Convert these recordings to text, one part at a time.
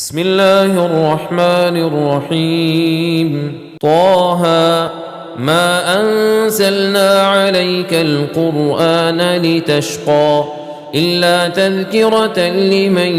بسم الله الرحمن الرحيم طه ما أنزلنا عليك القرآن لتشقى إلا تذكرة لمن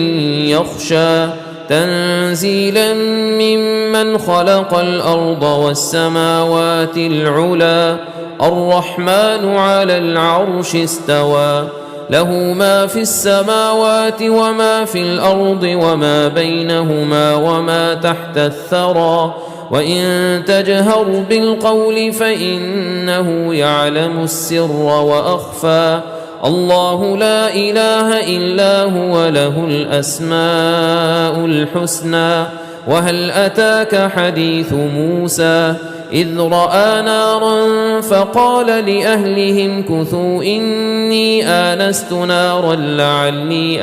يخشى تنزيلا ممن خلق الأرض والسماوات العلى الرحمن على العرش استوى له ما في السماوات وما في الأرض وما بينهما وما تحت الثرى وإن تجهر بالقول فإنه يعلم السر وأخفى الله لا إله إلا هو له الأسماء الحسنى وهل أتاك حديث موسى إذ رأى نارا فقال لأهلهم كثوا إني آنست نارا لعلي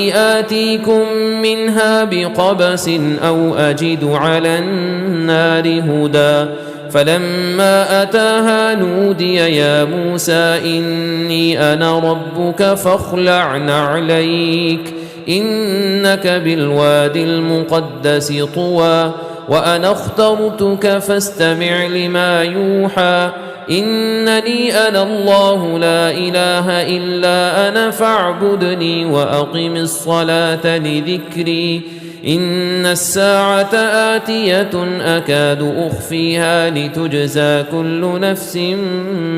آتيكم منها بقبس أو أجد على النار هدى فلما أتاها نودي يا موسى إني أنا ربك فاخلع نعليك إنك بالواد المقدس طوى وأنا اخترتك فاستمع لما يوحى إنني أنا الله لا إله إلا أنا فاعبدني وأقم الصلاة لذكري إن الساعة آتية أكاد أخفيها لتجزى كل نفس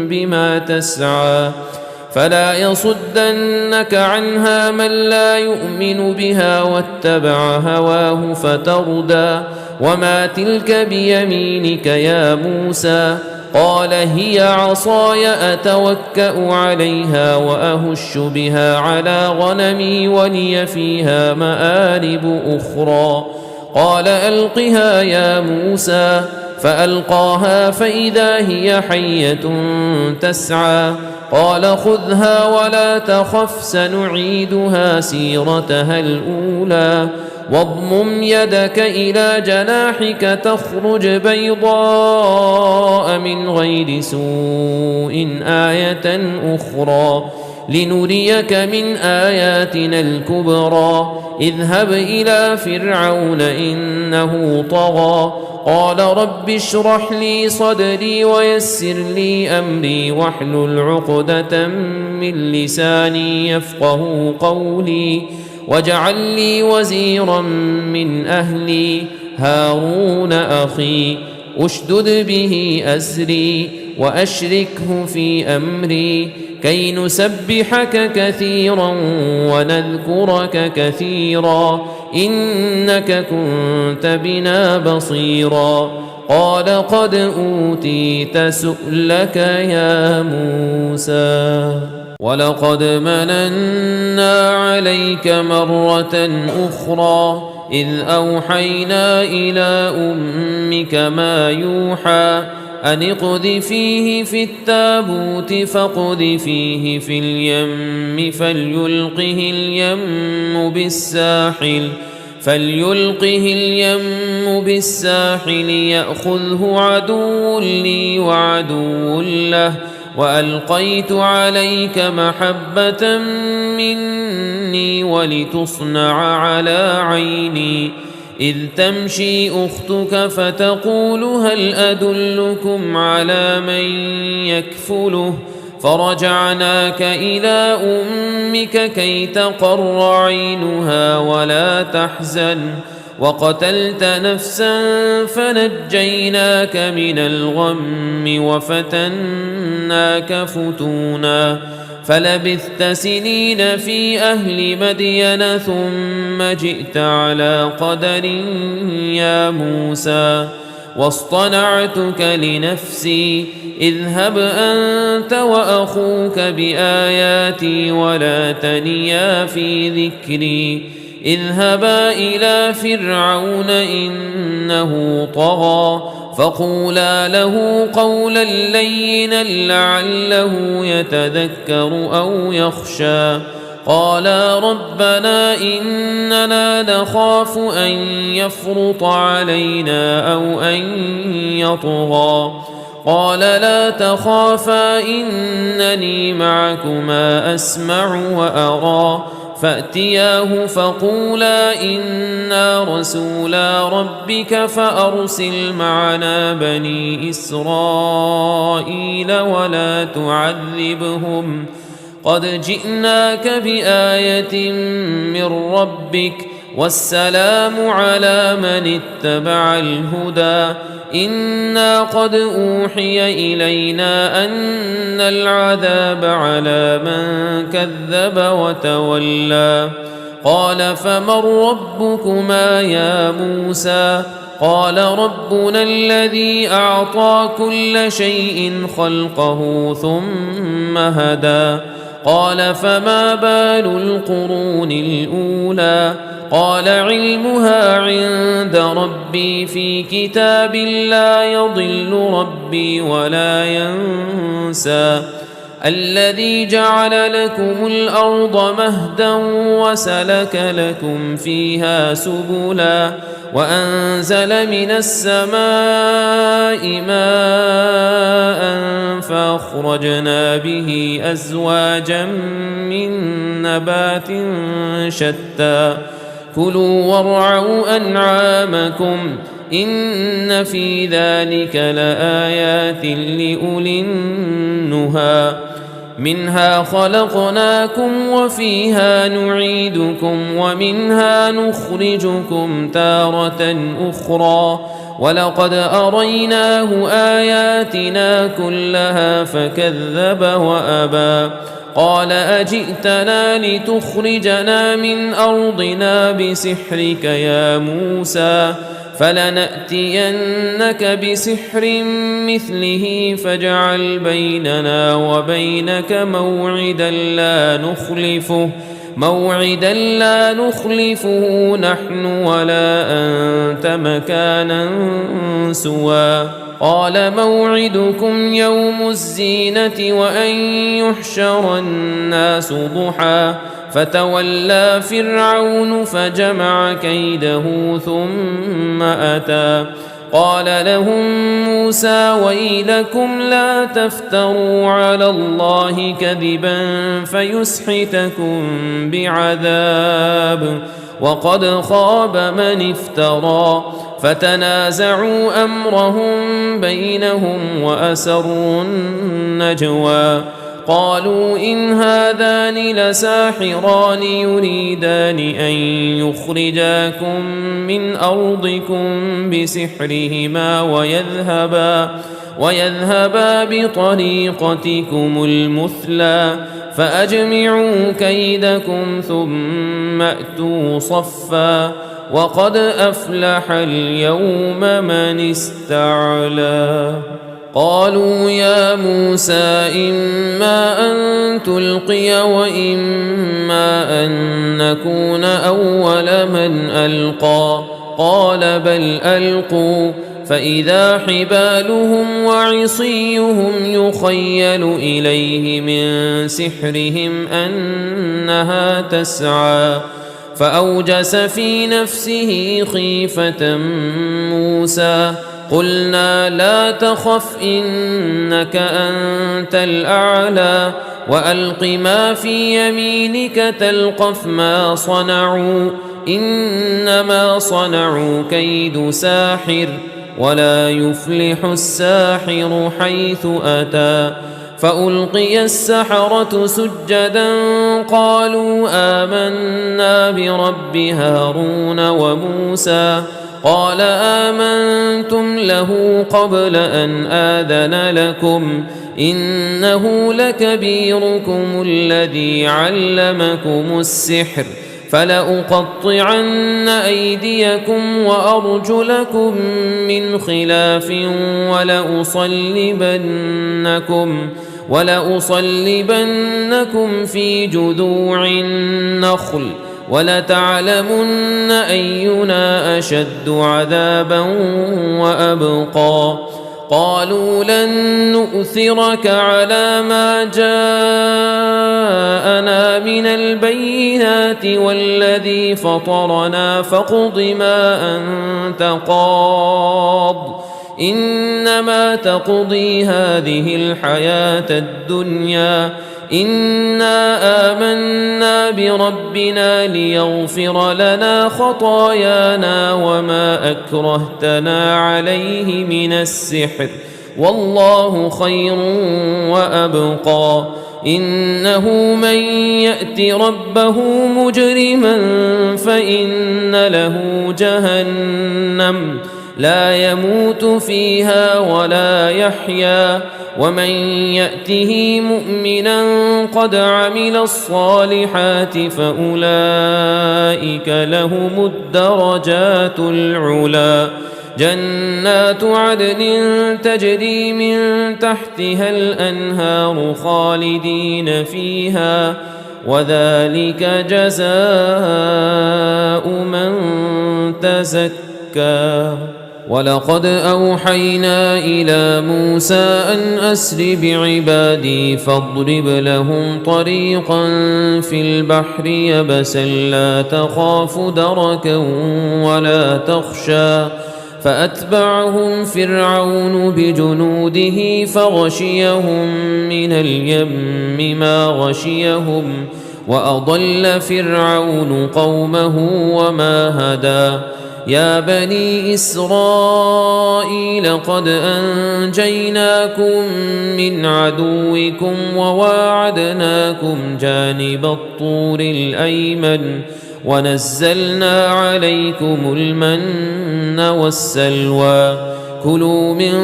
بما تسعى فلا يصدنك عنها من لا يؤمن بها واتبع هواه فتردى وما تلك بيمينك يا موسى قال هي عصاي أتوكأ عليها وأهش بها على غنمي ولي فيها مآرب أخرى قال ألقها يا موسى فألقاها فإذا هي حية تسعى قال خذها ولا تخف سنعيدها سيرتها الأولى واضمم يدك إلى جناحك تخرج بيضاء من غير سوء آية أخرى لنريك من آياتنا الكبرى اذهب إلى فرعون إنه طغى قال رب اشرح لي صدري ويسر لي أمري واحلل عقدة من لساني يفقه قولي واجعل لي وزيرا من أهلي هارون أخي أشدد به أزري وأشركه في أمري كي نسبحك كثيرا ونذكرك كثيرا إنك كنت بنا بصيرا قال قد أوتيت سؤلك يا موسى ولقد مننا عليك مرة أخرى إذ أوحينا إلى أمك ما يوحى أن اقذفيه في التابوت فاقذفيه في اليم فليلقه اليم بالساحل يأخذه عدو لي وعدو له وألقيت عليك محبة مني ولتصنع على عيني إذ تمشي أختك فتقول هل أدلكم على من يكفله فرجعناك إلى أمك كي تقر عينها ولا تحزن وقتلت نفسا فنجيناك من الغم وفتناك فتونا فلبثت سنين في أهل مدين ثم جئت على قدر يا موسى واصطنعتك لنفسي اذهب أنت وأخوك بآياتي ولا تنيا في ذكري اذهبا إلى فرعون إنه طغى فقولا له قولا لينا لعله يتذكر أو يخشى قالا ربنا إننا نخاف أن يفرط علينا أو أن يطغى قال لا تخافا إنني معكما أسمع وأرى فأتياه فقولا إنا رسولا ربك فأرسل معنا بني إسرائيل ولا تعذبهم قد جئناك بآية من ربك والسلام على من اتبع الهدى إنا قد أوحي إلينا أن العذاب على من كذب وتولى قال فمن ربكما يا موسى قال ربنا الذي أعطى كل شيء خلقه ثم هدى قال فما بال القرون الأولى قال علمها عند ربي في كتاب لا يضل ربي ولا ينسى الذي جعل لكم الأرض مهدا وسلك لكم فيها سبلا وأنزل من السماء ماء فأخرجنا به أزواجا من نبات شتى كلوا وارعوا أنعامكم إن في ذلك لآيات لأولي النهى منها خلقناكم وفيها نعيدكم ومنها نخرجكم تارة أخرى ولقد أريناه آياتنا كلها فكذب وأبى قال أجئتنا لتخرجنا من أرضنا بسحرك يا موسى فلنأتينك بسحر مثله فاجعل بيننا وبينك موعدا لا نخلفه نحن ولا أنت مكانا سوى قال موعدكم يوم الزينة وأن يحشر الناس ضحى فتولى فرعون فجمع كيده ثم أتى قال لهم موسى ويلكم لا تفتروا على الله كذبا فيسحتكم بعذاب وقد خاب من افترى فتنازعوا أمرهم بينهم وأسروا النجوى قالوا إن هذان لساحران يريدان أن يخرجاكم من أرضكم بسحرهما ويذهبا بطريقتكم المثلى فأجمعوا كيدكم ثم أتوا صفا وقد أفلح اليوم من استعلى قالوا يا موسى إما أن تلقي وإما أن نكون أول من ألقى قال بل ألقوا فإذا حبالهم وعصيهم يخيل إليه من سحرهم أنها تسعى فأوجس في نفسه خيفة موسى قلنا لا تخف إنك أنت الأعلى وألق ما في يمينك تلقف ما صنعوا إنما صنعوا كيد ساحر ولا يفلح الساحر حيث أتى فألقي السحرة سجدا قالوا آمنا برب هارون وموسى قال آمنتم له قبل أن آذن لكم إنه لكبيركم الذي علمكم السحر فلأقطعن أيديكم وأرجلكم من خلاف ولأصلبنكم في جذوع النخل ولتعلمن أينا أشد عذابا وأبقى قالوا لن نؤثرك على ما جاءنا من البينات والذي فطرنا فاقض ما أنت قاض إنما تقضي هذه الحياة الدنيا إنا آمنا بربنا ليغفر لنا خطايانا وما أكرهتنا عليه من السحر والله خير وأبقى إنه من يأت ربه مجرما فإن له جهنم لا يموت فيها ولا يحيا ومن يأته مؤمنا قد عمل الصالحات فأولئك لهم الدرجات العلى جنات عدن تجري من تحتها الأنهار خالدين فيها وذلك جزاء من تزكى ولقد أوحينا إلى موسى أن أسر بعبادي فاضرب لهم طريقا في البحر يبسا لا تخاف دركا ولا تخشى فأتبعهم فرعون بجنوده فغشيهم من اليم ما غشيهم وأضل فرعون قومه وما هدى يا بني إسرائيل قد أنجيناكم من عدوكم وواعدناكم جانب الطور الأيمن ونزلنا عليكم المن والسلوى كلوا من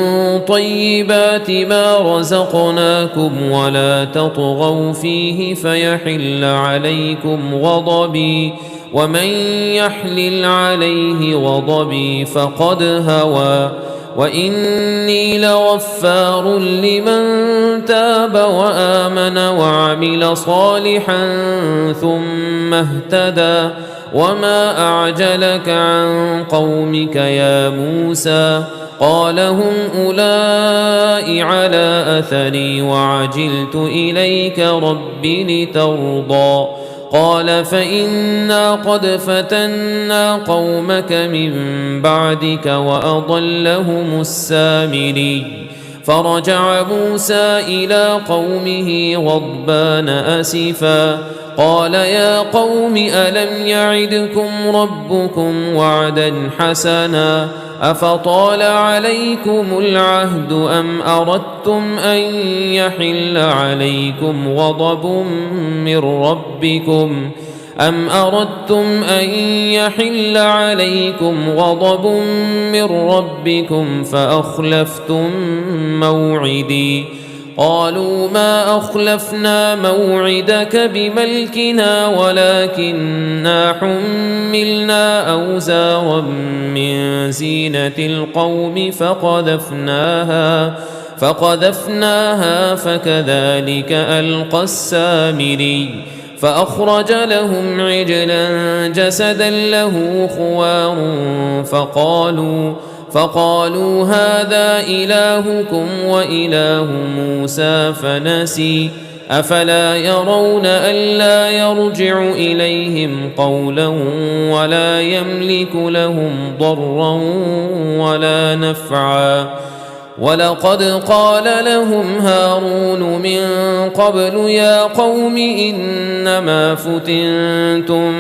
طيبات ما رزقناكم ولا تطغوا فيه فيحل عليكم غضبي ومن يحلل عليه غضبي فقد هوى وإني لغفار لمن تاب وآمن وعمل صالحا ثم اهتدى وما أعجلك عن قومك يا موسى قال هم أولئك على أثري وعجلت إليك رب لترضى قال فإنا قد فتنا قومك من بعدك وأضلهم السامري فرجع موسى إلى قومه غضبان أسفا قال يا قوم ألم يعدكم ربكم وعدا حسنا أفطال عليكم العهد أم أردتم أن يحل عليكم غضب من ربكم فأخلفتم موعدي قالوا ما أخلفنا موعدك بملكنا ولكننا حملنا أوزارا من زينة القوم فقذفناها فكذلك ألقى السامري فأخرج لهم عجلا جسدا له خوار فقالوا هذا إلهكم وإله موسى فنسي أفلا يرون ألا يرجع إليهم قولا ولا يملك لهم ضرا ولا نفعا ولقد قال لهم هارون من قبل يا قوم إنما فتنتم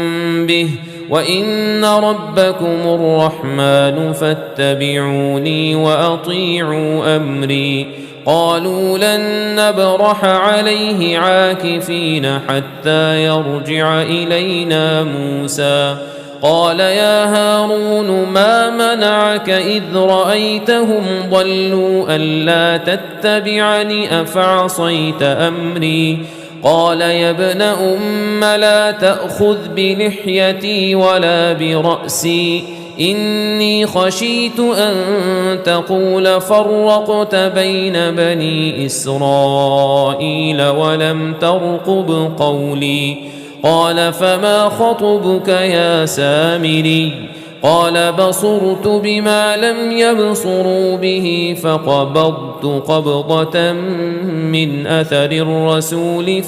به وإن ربكم الرحمن فاتبعوني وأطيعوا أمري قالوا لن نبرح عليه عاكفين حتى يرجع إلينا موسى قال يا هارون ما منعك إذ رأيتهم ضلوا ألا تتبعني أفعصيت أمري قال يا ابن أم لا تأخذ بلحيتي ولا برأسي إني خشيت أن تقول فرقت بين بني إسرائيل ولم ترقب قولي قال فما خطبك يا سامري قال بصرت بما لم يبصروا به فقبضت قبضة من أثر الرسول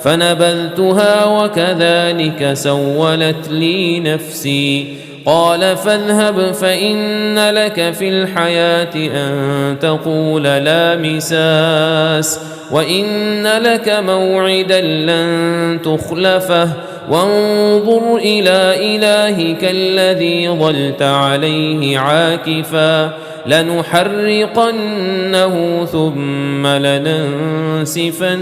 فنبذتها وكذلك سولت لي نفسي قال فاذهب فإن لك في الحياة أن تقول لا مساس وإن لك موعدا لن تخلفه وانظر إلى إلهك الذي ظلت عليه عاكفا لنحرقنه ثم لننسفنه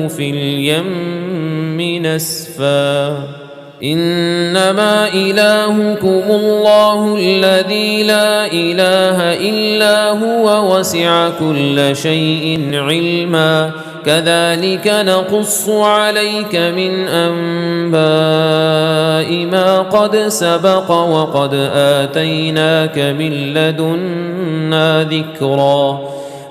في اليم نسفا إنما إلهكم الله الذي لا إله إلا هو وسع كل شيء علما كذلك نقص عليك من أنباء ما قد سبق وقد آتيناك من لدنا ذكرا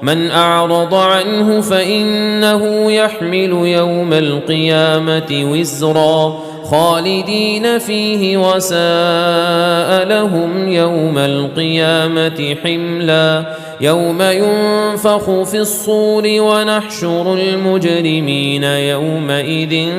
من أعرض عنه فإنه يحمل يوم القيامة وزرا خالدين فيه وساء لهم يوم القيامة حملا يوم ينفخ في الصور ونحشر المجرمين يومئذ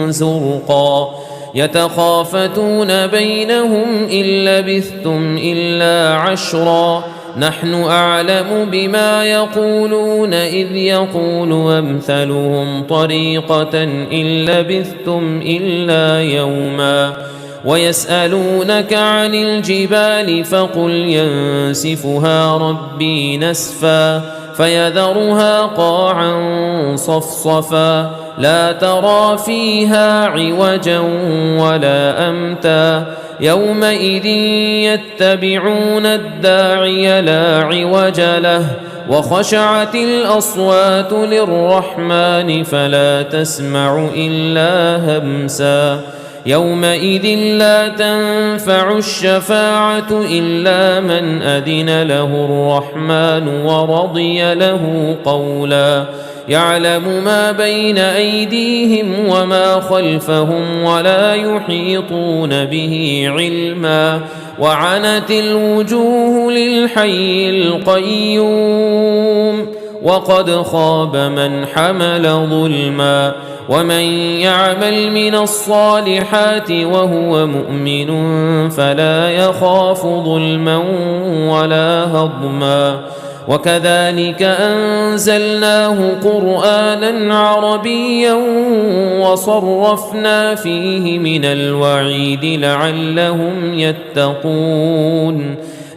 زرقا يتخافتون بينهم إن لبثتم إلا عشرا نحن أعلم بما يقولون إذ يقول أمثلهم طريقة إن لبثتم إلا يوما ويسألونك عن الجبال فقل ينسفها ربي نسفا فيذرها قاعا صفصفا لا ترى فيها عوجا ولا أمتا يومئذ يتبعون الداعي لا عوج له وخشعت الأصوات للرحمن فلا تسمع إلا همسا يومئذ لا تنفع الشفاعة إلا من أذن له الرحمن ورضي له قولا يعلم ما بين أيديهم وما خلفهم ولا يحيطون به علما وعنت الوجوه للحي القيوم وقد خاب من حمل ظلما ومن يعمل من الصالحات وهو مؤمن فلا يخاف ظلما ولا هضما وكذلك أنزلناه قرآنا عربيا وصرفنا فيه من الوعيد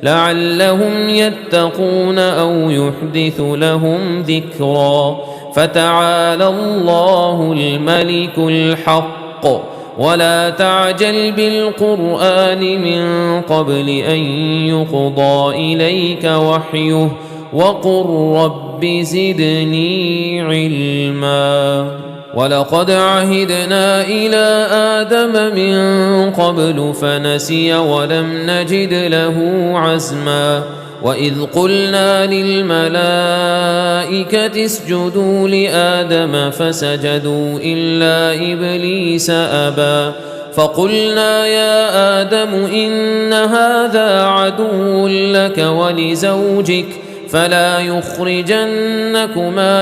لعلهم يتقون أو يحدث لهم ذكرا فتعالى الله الملك الحق ولا تعجل بالقرآن من قبل أن يقضى إليك وحيه وقل رب زدني علما ولقد عهدنا إلى آدم من قبل فنسي ولم نجد له عزما وإذ قلنا للملائكة اسجدوا لآدم فسجدوا إلا إبليس أبى فقلنا يا آدم إن هذا عدو لك ولزوجك فلا يخرجنكما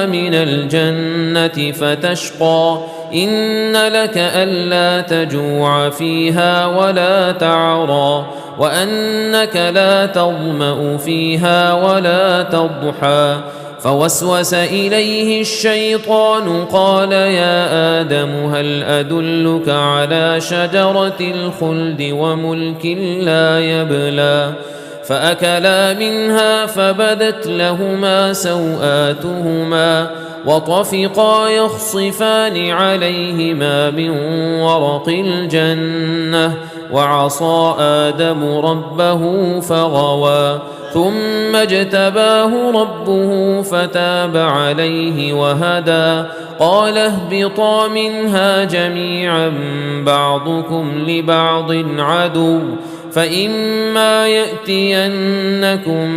من الجنة فتشقى إن لك ألا تجوع فيها ولا تعرى وأنك لا تظمأ فيها ولا تضحى فوسوس إليه الشيطان قال يا آدم هل أدلك على شجرة الخلد وملك لا يبلى فأكلا منها فبدت لهما سوآتهما وطفقا يخصفان عليهما من ورق الجنة وعصى آدم ربه فغوى ثم اجتباه ربه فتاب عليه وهدى قال اهبطا منها جميعا بعضكم لبعض عدو فإما يأتينكم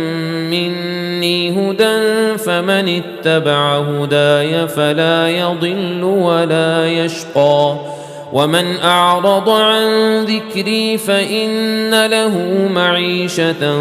مني هدى فمن اتبع هداي فلا يضل ولا يشقى ومن أعرض عن ذكري فإن له معيشة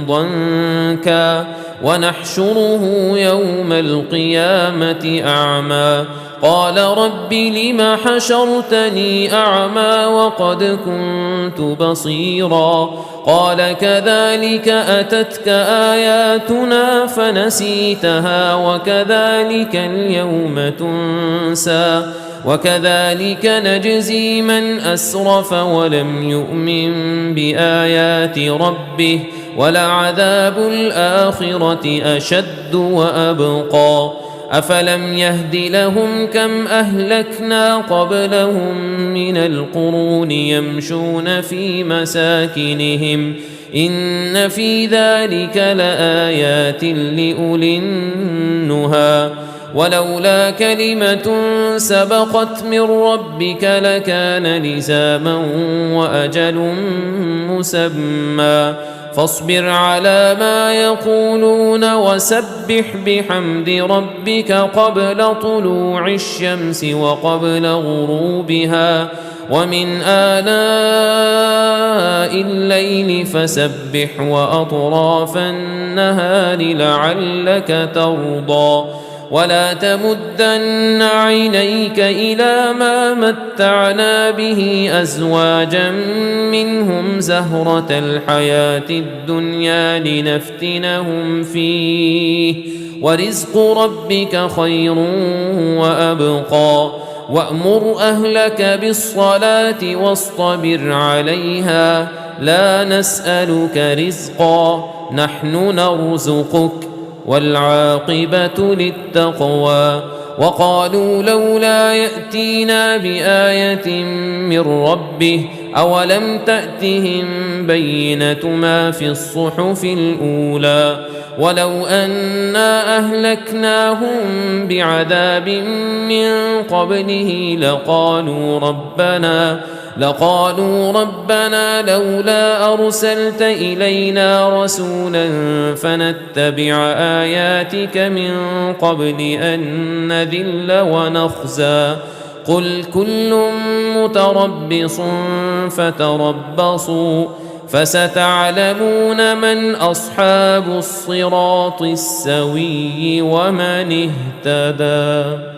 ضنكا ونحشره يوم القيامة أعمى قال رب لم حشرتني أعمى وقد كنت بصيرا قال كذلك أتتك آياتنا فنسيتها وكذلك اليوم تنسى وكذلك نجزي من أسرف ولم يؤمن بآيات ربه ولعذاب الآخرة أشد وأبقى أفلم يهد لهم كم أهلكنا قبلهم من القرون يمشون في مساكنهم إن في ذلك لآيات لأولي النهى ولولا كلمة سبقت من ربك لكان لزاما وأجل مسمى فاصبر على ما يقولون وسبح بحمد ربك قبل طلوع الشمس وقبل غروبها ومن آناء الليل فسبح وأطراف النهار لعلك ترضى ولا تمدن عينيك إلى ما متعنا به أزواجا منهم زهرة الحياة الدنيا لنفتنهم فيه ورزق ربك خير وأبقى وأمر أهلك بالصلاة واصطبر عليها لا نسألك رزقا نحن نرزقك والعاقبة للتقوى وقالوا لولا يأتينا بآية من ربه أولم تأتهم بينة ما في الصحف الأولى ولو أنا أهلكناهم بعذاب من قبله لقالوا ربنا لولا أرسلت إلينا رسولا فنتبع آياتك من قبل أن نذل ونخزى قل كل متربص فتربصوا فستعلمون من أصحاب الصراط السوي ومن اهتدى.